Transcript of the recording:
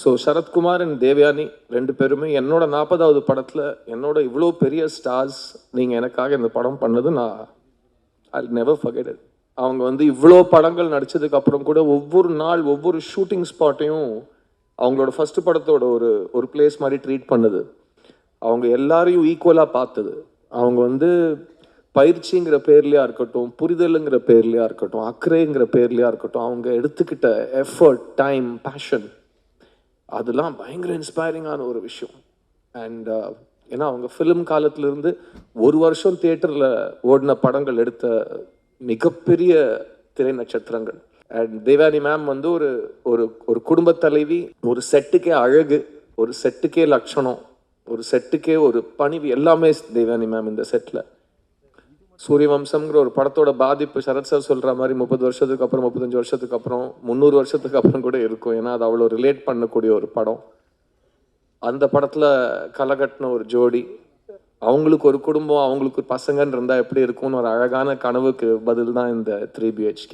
So Sarathkumar and Devayani ரெண்டு பேருமே என்னோட 40வது படத்தில் என்னோட இவ்வளோ பெரிய ஸ்டார்ஸ் நீங்கள் எனக்காக இந்த படம் பண்ணது நான் ஐ நெவர் ஃபர்கெட் இட். அவங்க வந்து இவ்வளோ படங்கள் நடித்ததுக்கு அப்புறம் கூட ஒவ்வொரு நாள் ஒவ்வொரு ஷூட்டிங் ஸ்பாட்டையும் அவங்களோட ஃபர்ஸ்ட் படத்தோட ஒரு பிளேஸ் மாதிரி ட்ரீட் பண்ணுது. அவங்க எல்லாரையும் ஈக்குவலாக பார்த்தது. அவங்க வந்து பயிற்சிங்கிற பேர்லையா இருக்கட்டும், புரிதலுங்கிற பேர்லையா இருக்கட்டும், அக்கறைங்கிற பேர்லையா இருக்கட்டும், அவங்க எடுத்துக்கிட்ட எஃபர்ட், டைம், பேஷன், அதெல்லாம் பயங்கர இன்ஸ்பைரிங்கான ஒரு விஷயம். அண்ட் ஏன்னா அவங்க ஃபிலிம் காலத்திலிருந்து ஒரு வருஷம் தியேட்டரில் ஓடின படங்கள் எடுத்த மிகப்பெரிய திரை நட்சத்திரங்கள். அண்ட் தேவயானி மேம் வந்து ஒரு ஒரு ஒரு குடும்ப தலைவி, ஒரு செட்டுக்கே அழகு, ஒரு செட்டுக்கே லட்சணம், ஒரு செட்டுக்கே ஒரு பணிவு, எல்லாமே தேவயானி மேம் இந்த செட்டில். சூரியவம்சம்ங்கிற ஒரு படத்தோட பாதிப்பு சரத் சார் சொல்கிற மாதிரி 30 வருஷத்துக்கு அப்புறம், 35 வருஷத்துக்கு அப்புறம், 300 வருஷத்துக்கு அப்புறம் கூட இருக்கும். ஏன்னா அது அவ்வளோ ரிலேட் பண்ணக்கூடிய ஒரு படம். அந்த படத்தில் கலகட்டின ஒரு ஜோடி, அவங்களுக்கு ஒரு குடும்பம், அவங்களுக்கு ஒரு பசங்கன்னு இருந்தால் எப்படி இருக்கும்னு ஒரு அழகான கனவுக்கு பதில் தான் இந்த 3 BHK.